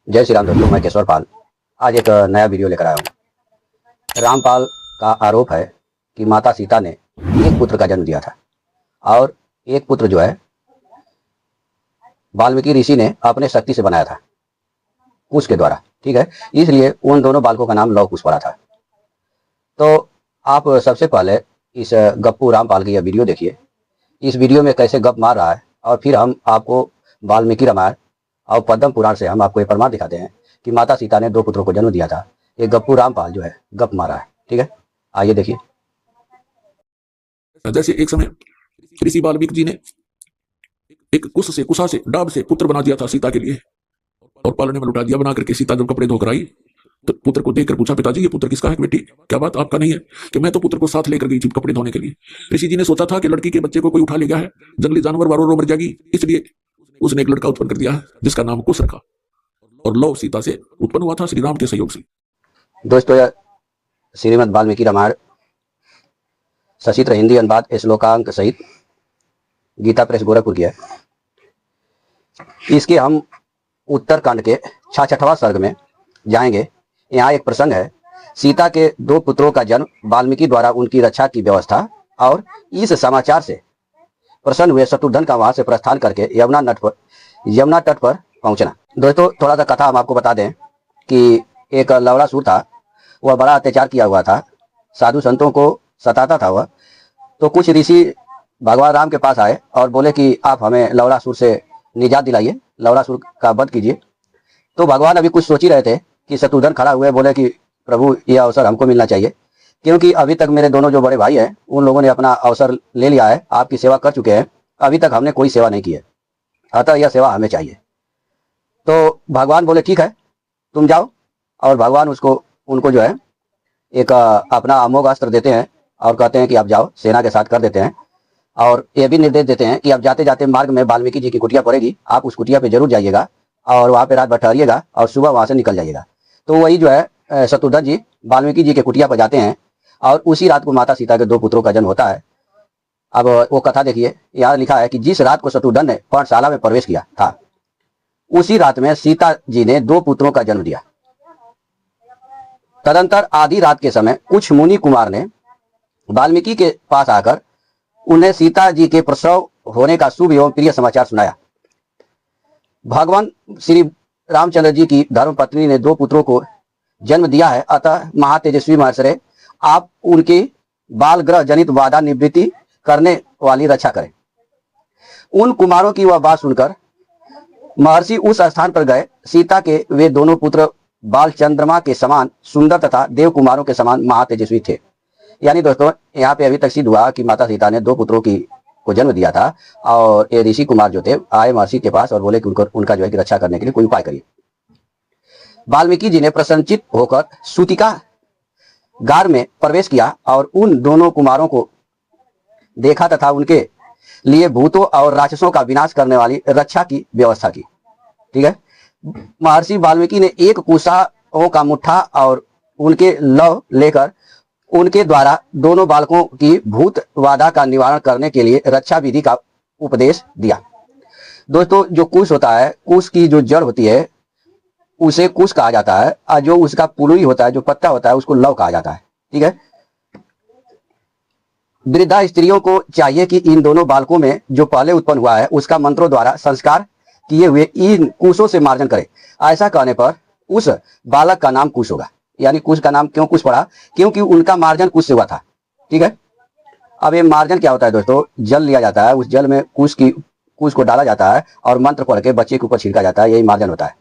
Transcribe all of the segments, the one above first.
जय श्री राम दोस्तों, मैं केशवर पाल आज एक नया वीडियो लेकर आया हूँ। रामपाल का आरोप है कि माता सीता ने एक पुत्र का जन्म दिया था और एक पुत्र जो है वाल्मीकि ऋषि ने अपने शक्ति से बनाया था कुश के द्वारा। ठीक है, इसलिए उन दोनों बालकों का नाम लव कुश पड़ा था। तो आप सबसे पहले इस गप्पू रामपाल की यह वीडियो देखिए। इस वीडियो में कैसे गप मार रहा है और फिर हम आपको वाल्मीकि रामायण और पद्म पुराण से हम आपको ये प्रमाण दिखाते हैं कि माता सीता ने दो पुत्रों को जन्म दिया था। ये गप्पू रामपाल जो है गप मारा है। ठीक है, आइए देखिए। जैसे एक समय ऋषि वाल्मीकि जी ने एक कुशा से डाब से पुत्र बना दिया था सीता के लिए, और पालने में लुटा दिया। बना करके सीता जब कपड़े धोकर आई तो पुत्र को देखकर पूछा, पिताजी ये पुत्र किसका है? बेटी क्या बात आपका नहीं है? कि मैं तो पुत्र को साथ लेकर गई थी कपड़े धोने के लिए। ऋषि जी ने सोचा था कि लड़की के बच्चे को कोई उठा ले गया है, जंगली जानवर वारों मर जाएगी, इसलिए उसने एक लड़का उत्पन्न कर दिया है जिसका नाम कुश रखा, और लव सीता से उत्पन्न हुआ था श्री राम के सहयोग से। दोस्तों, यह श्रीमद् वाल्मीकि रामायण सचित्र हिंदी अनुवाद श्लोकांक सहित गीता प्रेस गोरखपुर की है। इसके हम उत्तरकांड के 66वां सर्ग में जाएंगे। यहाँ एक प्रसंग है, सीता के दो पुत्रों का जन्म, वाल्मीकि द्वारा उनकी रक्षा की व्यवस्था, और इस समाचार से प्रसन्न हुए शत्रुघ्न का वहां से प्रस्थान करके यमुना तट पर पहुंचना। दोस्तों, थोड़ा सा कथा हम आपको बता दें कि एक लवणासुर था, वह बड़ा अत्याचार किया हुआ था, साधु संतों को सताता था वह। तो कुछ ऋषि भगवान राम के पास आए और बोले कि आप हमें लवणासुर से निजात दिलाइए, लवणासुर का वध कीजिए। तो भगवान अभी कुछ सोच ही रहे थे कि शत्रुघ्न खड़ा हुए, बोले कि प्रभु यह अवसर हमको मिलना चाहिए, क्योंकि अभी तक मेरे दोनों जो बड़े भाई हैं उन लोगों ने अपना अवसर ले लिया है, आपकी सेवा कर चुके हैं, अभी तक हमने कोई सेवा नहीं की है, अतः यह सेवा हमें चाहिए। तो भगवान बोले ठीक है तुम जाओ, और भगवान उनको जो है एक अपना अमोघ अस्त्र देते हैं और कहते हैं कि आप जाओ, सेना के साथ कर देते हैं। और ये भी निर्देश देते हैं कि आप जाते जाते मार्ग में वाल्मीकि जी की कुटिया पड़ेगी, आप उस कुटिया पे जरूर जाइएगा और वहाँ पे रात भर ठहरिएगा और सुबह वहाँ से निकल जाइएगा। तो वही जो है शत्रुघ्न जी वाल्मीकि जी के कुटिया पर जाते हैं और उसी रात को माता सीता के दो पुत्रों का जन्म होता है। अब वो कथा देखिए, यहाँ लिखा है कि जिस रात को शत्रुघ्न ने पर्णशाला में प्रवेश किया था, उसी रात में सीता जी ने दो पुत्रों का जन्म दिया। तदंतर आधी रात के समय कुछ मुनि कुमार ने वाल्मीकि के पास आकर उन्हें सीता जी के प्रसव होने का शुभ एवं प्रिय समाचार सुनाया। भगवान श्री रामचंद्र जी की धर्मपत्नी ने दो पुत्रों को जन्म दिया है, अतः महातेजस्वी महर्षि आप उनकी बाल ग्रह जनित बाधा निवृत्ति करने वाली रक्षा करें। उन कुमारों की वह बात सुनकर महर्षि उस स्थान पर गए। सीता के वे दोनों पुत्र बाल चंद्रमा के समान सुंदर तथा देव कुमारों के समान महातेजस्वी थे। यानी दोस्तों, यहाँ पे अभी तक सिद्ध हुआ कि माता सीता ने दो पुत्रों को जन्म दिया था, और ये ऋषि कुमार जो थे आए महर्षि के पास और बोले कि उनका जो है कि रक्षा करने के लिए कोई उपाय करिए। वाल्मीकि जी ने प्रसन्नचित होकर सूतिका गार में प्रवेश किया और उन दोनों कुमारों को देखा तथा उनके लिए भूतों और राक्षसों का विनाश करने वाली रक्षा की व्यवस्था की। ठीक है, महर्षि वाल्मीकि ने एक कुशाओं का मुट्ठा और उनके लव लेकर उनके द्वारा दोनों बालकों की भूत बाधा का निवारण करने के लिए रक्षा विधि का उपदेश दिया। दोस्तों, जो कुश होता है, कुश की जो जड़ होती है उसे कुश कहा जाता है, और जो उसका पुलुई होता है, जो पत्ता होता है, उसको लव कहा जाता है। ठीक है, वृद्धा स्त्रियों को चाहिए कि इन दोनों बालकों में जो पहले उत्पन्न हुआ है उसका मंत्रों द्वारा संस्कार किए हुए इन कुशों से मार्जन करे। ऐसा करने पर उस बालक का नाम कुश होगा। यानी कुश का नाम क्यों कुश पड़ा? क्योंकि उनका मार्जन कुश से हुआ था। ठीक है, अब ये मार्जन क्या होता है दोस्तों? जल लिया जाता है, उस जल में कुश को डाला जाता है और मंत्र पढ़ के बच्चे के ऊपर छिड़का जाता है, यही मार्जन होता है।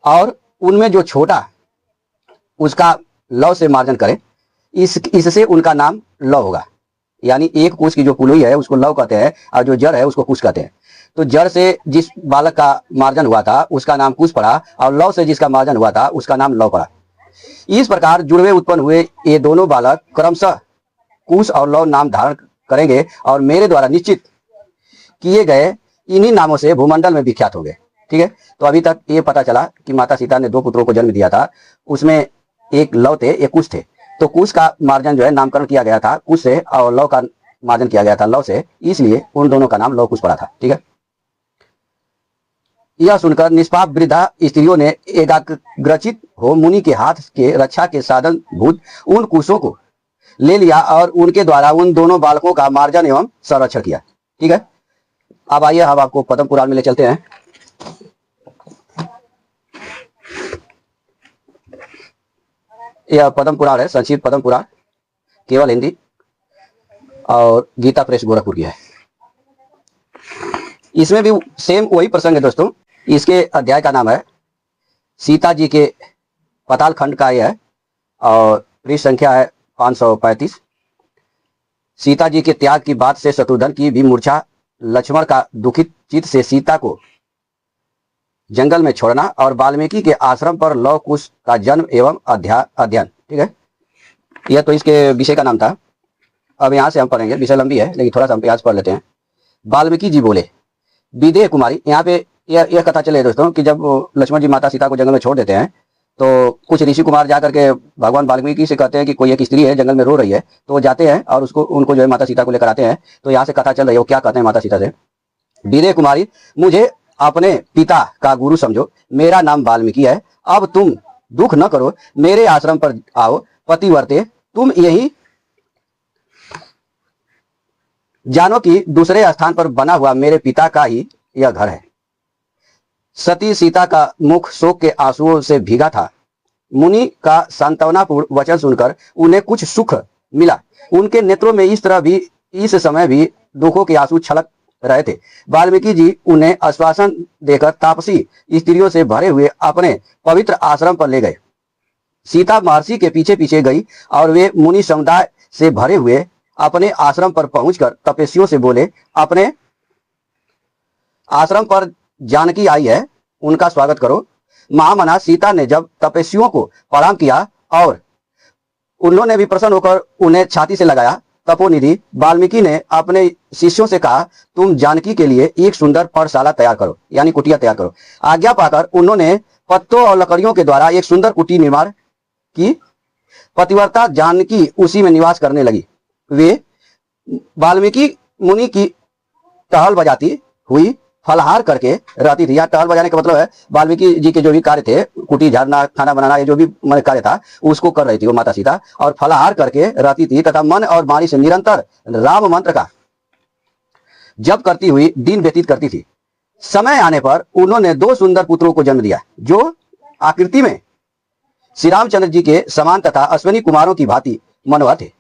और उनमें जो छोटा उसका लव से मार्जन करे, इससे उनका नाम लव होगा। यानी एक कुश की जो पुलुई है उसको लव कहते हैं और जो जड़ है उसको कुश कहते हैं। तो जड़ से जिस बालक का मार्जन हुआ था उसका नाम कुश पड़ा, और लव से जिसका मार्जन हुआ था उसका नाम लव पड़ा। इस प्रकार जुड़वे उत्पन्न हुए ये दोनों बालक क्रमशः कुश और लव नाम धारण करेंगे और मेरे द्वारा निश्चित किए गए इन्हीं नामों से भूमंडल में विख्यात होंगे। ठीक है, तो अभी तक ये पता चला कि माता सीता ने दो पुत्रों को जन्म दिया था, उसमें एक लव थे, एक कुश थे। तो कुश का मार्जन जो है नामकरण किया गया था कुश से, और लव का मार्जन किया गया था लव से, इसलिए उन दोनों का नाम लव कुश पड़ा था। ठीक है, यह सुनकर निष्पाप वृद्धा स्त्रियों ने एकाग्रचित हो मुनि के हाथ के रक्षा के साधन भूत उन कुशों को ले लिया और उनके द्वारा उन दोनों बालकों का मार्जन एवं संरक्षण किया। ठीक है, अब आइए हम आपको पद्म पुराण में ले चलते हैं। यह पद्म पुराण है, संक्षिप्त पद्म पुराण, केवल हिंदी और गीता प्रेस गोरखपुर की है। इसमें भी सेम वही प्रसंग है दोस्तों। इसके अध्याय का नाम है सीता जी के पाताल खंड का यह है और पृष्ठ संख्या है 535। सीता जी के त्याग की बात से शत्रुघ्न की भी मूर्छा, लक्ष्मण का दुखित चित्त से सीता को जंगल में छोड़ना और वाल्मीकि के आश्रम पर लव कुश का जन्म एवं अध्ययन। ठीक है, यह तो इसके विषय का नाम था। अब यहाँ से हम पढ़ेंगे, विषय लंबी है लेकिन थोड़ा सा हम प्रयास पढ़ लेते हैं। वाल्मीकि जी बोले, विदेह कुमारी, यहाँ पे यह कथा चले दोस्तों कि जब लक्ष्मण जी माता सीता को जंगल में छोड़ देते हैं तो कुछ ऋषि कुमार जाकर के भगवान वाल्मीकि से कहते हैं कि कोई एक स्त्री है जंगल में रो रही है, तो वो जाते हैं और उनको जो है माता सीता को लेकर आते हैं। तो यहाँ से कथा चल रही है, वो क्या कहते हैं माता सीता से, विदेह कुमारी मुझे अपने पिता का गुरु समझो, मेरा नाम वाल्मीकि है, अब तुम दुख न करो, मेरे आश्रम पर आओ, पतिव्रते तुम यही जानो कि दूसरे स्थान पर बना हुआ मेरे पिता का ही यह घर है। सती सीता का मुख शोक के आंसुओं से भीगा था। मुनि का सांत्वनापूर्ण वचन सुनकर उन्हें कुछ सुख मिला। उनके नेत्रों में इस समय भी दुखों के आंसू छलक रहे थे। वाल्मीकि जी उन्हें आश्वासन देकर तापसी स्त्रियों से भरे हुए अपने पवित्र आश्रम पर ले गए। सीता महर्षि के पीछे पीछे गई और वे मुनि समुदाय से भरे हुए अपने आश्रम पर पहुंचकर तपस्वियों से बोले, अपने आश्रम पर जानकी आई है, उनका स्वागत करो। महामना सीता ने जब तपस्वियों को प्रणाम किया और उन्होंने भी प्रसन्न होकर उन्हें छाती से लगाया, तपोनिधि वाल्मीकि ने अपने शिष्यों से कहा, तुम जानकी के लिए एक सुंदर पर्णशाला तैयार करो, यानी कुटिया तैयार करो। आज्ञा पाकर उन्होंने पत्तों और लकड़ियों के द्वारा एक सुंदर कुटी निर्माण की। पतिव्रता जानकी उसी में निवास करने लगी। वे वाल्मीकि मुनि की टहल बजाती हुई फलहार करके रहती थी। यहाँ टहल बजाने का मतलब है वाल्मीकि जी के जो भी कार्य थे, कुटी झाड़ना, खाना बनाना, ये जो भी कार्य था उसको कर रही थी वो माता सीता, और फलहार करके रहती थी तथा मन और वाणी से निरंतर राम मंत्र का जप करती हुई दिन व्यतीत करती थी। समय आने पर उन्होंने 2 सुंदर पुत्रों को जन्म दिया जो आकृति में श्री रामचंद्र जी के समान तथा अश्विनी कुमारों की भांति मनोहर थे।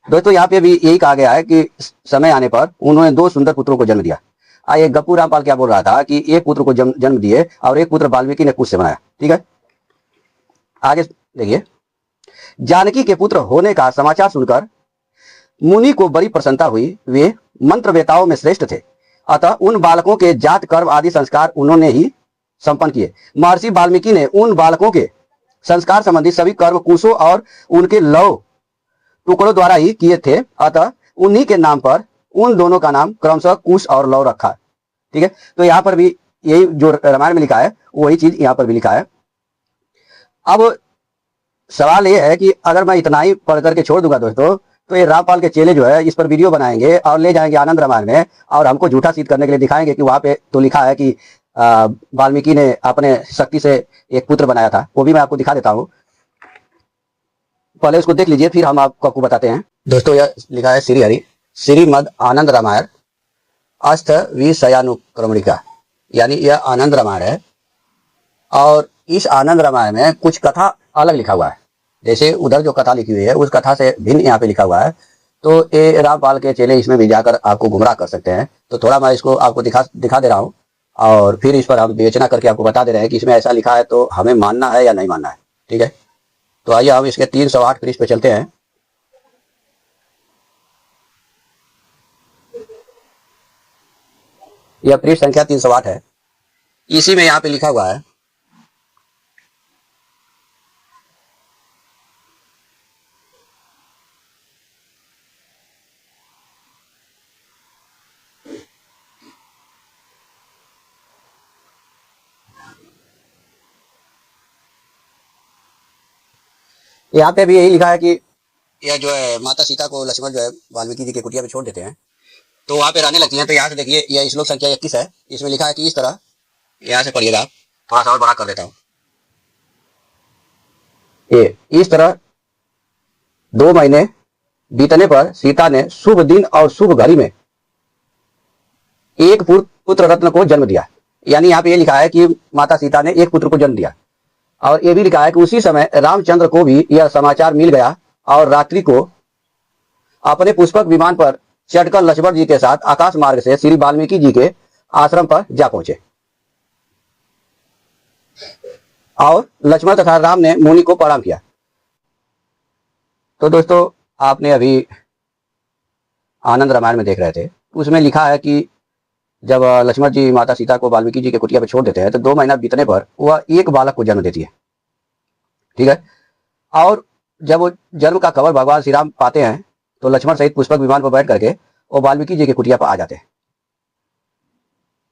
दोस्तों यहाँ पे भी यही कहा गया है कि समय आने पर उन्होंने 2 सुंदर पुत्रों को जन्म दिया। आइए गप्पू रामपाल क्या बोल रहा था कि एक पुत्र को जन्म दिए और एक पुत्र वाल्मीकि ने कुश से बनाया। ठीक है, आगे देखिए। जानकी के पुत्र होने का समाचार सुनकर मुनि को बड़ी प्रसन्नता हुई। वे मंत्रवेताओं में श्रेष्ठ थे, अतः उन बालकों के जात कर्म आदि संस्कार उन्होंने ही संपन्न किए। महर्षि वाल्मीकि ने उन बालकों के संस्कार संबंधी सभी कर्म कुशों और उनके लव टुकड़ों द्वारा ही किए थे, अतः उन्हीं के नाम पर उन दोनों का नाम क्रमशः कुश और लव रखा। ठीक है, तो यहाँ पर भी यही जो रामायण में लिखा है वही चीज यहाँ पर भी लिखा है। अब सवाल ये है कि अगर मैं इतना ही पढ़ करके छोड़ दूंगा दोस्तों, तो ये रामपाल के चेले जो है इस पर वीडियो बनाएंगे और ले जाएंगे आनंद रामायण में और हमको झूठा सिद्ध करने के लिए दिखाएंगे कि वहां पे तो लिखा है कि वाल्मीकि ने अपने शक्ति से एक पुत्र बनाया था। वो भी मैं आपको दिखा देता हूँ, पहले उसको देख लीजिए फिर हम आपको बताते हैं। दोस्तों यह लिखा है श्री हरि श्रीमद आनंद रामायण अष्ट विषयानुक्रमणिका, यानी यह आनंद रामायण है। और इस आनंद रामायण में कुछ कथा अलग लिखा हुआ है, जैसे उधर जो कथा लिखी हुई है उस कथा से भिन्न यहाँ पे लिखा हुआ है। तो ये रामपाल के चेले इसमें भी जाकर आपको गुमराह कर सकते हैं। तो थोड़ा मैं इसको आपको दिखा दे रहा हूँ और फिर इस पर हम विवेचना करके आपको बता दे रहे हैं कि इसमें ऐसा लिखा है तो हमें मानना है या नहीं मानना है। ठीक है, तो आइए हम इसके 308 पृष्ठ पे चलते हैं। यह पृष्ठ संख्या 308 है। इसी में यहाँ पे लिखा हुआ है, यहाँ पे भी यही लिखा है कि यह जो है माता सीता को लक्ष्मण जो है वाल्मीकि जी के कुटिया में छोड़ देते हैं तो वहां पे रहने लगती हैं। तो यहाँ से देखिए यह श्लोक संख्या 21 है। इसमें लिखा है कि इस तरह यहाँ से पढ़िएगा, थोड़ा सा और बड़ा कर देता हूँ। ये इस तरह 2 महीने बीतने पर सीता ने शुभ दिन और शुभ घड़ी में एक पुत्र रत्न को जन्म दिया। यानी यहाँ पे ये लिखा है कि माता सीता ने एक पुत्र को जन्म दिया, और ये भी लिखा है कि उसी समय रामचंद्र को भी यह समाचार मिल गया और रात्रि को अपने पुष्पक विमान पर चढ़कर लक्ष्मण जी के साथ आकाश मार्ग से श्री वाल्मीकि जी के आश्रम पर जा पहुंचे, और लक्ष्मण तथा राम ने मुनि को प्रणाम किया। तो दोस्तों, आपने अभी आनंद रामायण में देख रहे थे, उसमें लिखा है कि जब लक्ष्मण जी माता सीता को वाल्मीकि जी के कुटिया पर छोड़ देते हैं तो 2 महीना बीतने पर वह एक बालक को जन्म देती है। ठीक है। और जब वो जन्म का खबर भगवान श्री राम पाते हैं तो लक्ष्मण सहित पुष्पक विमान पर बैठ करके वो वाल्मीकि जी के कुटिया पर आ जाते हैं।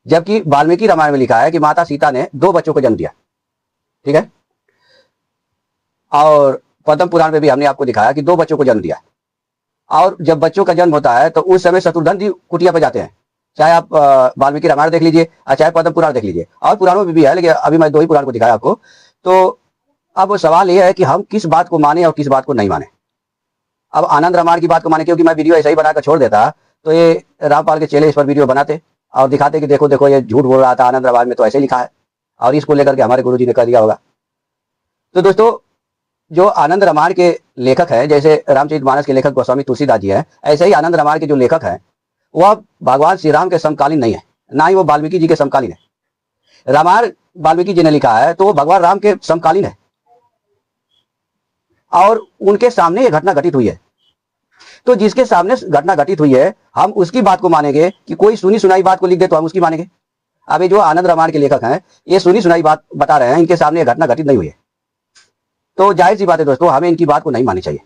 जबकि वाल्मीकि रामायण में लिखा है कि माता सीता ने 2 बच्चों को जन्म दिया। ठीक है। और पद्म पुराण में भी हमने आपको दिखाया कि 2 बच्चों को जन्म दिया। और जब बच्चों का जन्म होता है तो उस समय शत्रुघ्न जी कुटिया पर जाते हैं। चाहे आप वाल्मीकि रामायण देख लीजिए और चाहे पद्म पुराण देख लीजिए, और पुराणों में भी है, लेकिन अभी मैं 2 ही पुराण को दिखाया आपको। तो अब सवाल यह है कि हम किस बात को माने और किस बात को नहीं माने। अब आनंद रामायण की बात को माने, क्योंकि मैं वीडियो ऐसा ही बनाकर छोड़ देता तो ये रामपाल के चेले इस पर वीडियो बनाते और दिखाते कि देखो देखो ये झूठ बोल रहा था, आनंद रामायण में तो ऐसे लिखा है, और इसको लेकर के हमारे गुरुजी ने कर दिया होगा। तो दोस्तों, जो आनंद रामायण के लेखक हैं, जैसे रामचरितमानस के लेखक गोस्वामी तुलसीदास जी हैं, ऐसे ही आनंद रामायण के जो लेखक हैं वह भगवान श्री राम के समकालीन नहीं है, ना ही वो वाल्मीकि जी के समकालीन है। रामायण वाल्मीकि जी ने लिखा है तो वो भगवान राम के समकालीन है, और उनके सामने ये घटना घटित हुई है। तो जिसके सामने घटना घटित हुई है हम उसकी बात को मानेंगे, कि कोई सुनी सुनाई बात को लिख दे तो हम उसकी मानेंगे। अब ये जो आनंद रामायण के लेखक हैं ये सुनी सुनाई बात बता रहे हैं, इनके सामने घटना घटित नहीं हुई है, तो जाहिर सी बात है दोस्तों, हमें इनकी बात को नहीं माननी चाहिए।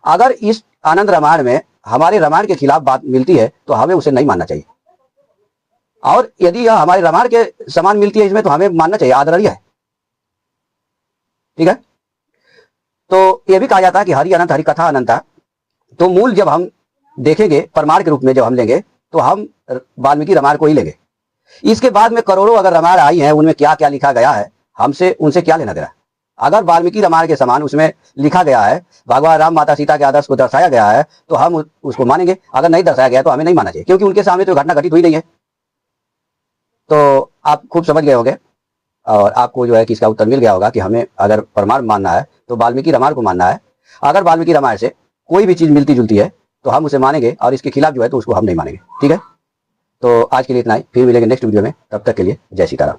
अगर इस आनंद रामायण में हमारे रामायण के खिलाफ बात मिलती है तो हमें उसे नहीं मानना चाहिए, और यदि यह हमारे रामायण के समान मिलती है इसमें तो हमें मानना चाहिए, आदरणीय है। ठीक है। तो यह भी कहा जाता है कि हरि अनंत हरि कथा अनंता। तो मूल जब हम देखेंगे प्रमाण के रूप में जब हम लेंगे तो हम वाल्मीकि रामायण को ही लेंगे। इसके बाद में करोड़ों अगर रामायण आई हैं, उनमें क्या क्या लिखा गया है, हमसे उनसे क्या लेना देना। अगर वाल्मीकि रामायण के समान उसमें लिखा गया है, भगवान राम माता सीता के आदर्श को दर्शाया गया है, तो हम उसको मानेंगे। अगर नहीं दर्शाया गया तो हमें नहीं मानना चाहिए, क्योंकि उनके सामने तो घटना घटित हुई नहीं है। तो आप खूब समझ गए होंगे, और आपको जो है कि इसका उत्तर मिल गया होगा कि हमें अगर प्रमाण मानना है तो वाल्मीकि रामायण को मानना है। अगर वाल्मीकि रामायण से कोई भी चीज मिलती जुलती है तो हम उसे मानेंगे, और इसके खिलाफ जो है तो उसको हम नहीं मानेंगे। ठीक है। तो आज के लिए इतना ही, फिर मिलेंगे नेक्स्ट वीडियो में। तब तक के लिए जय सीताराम।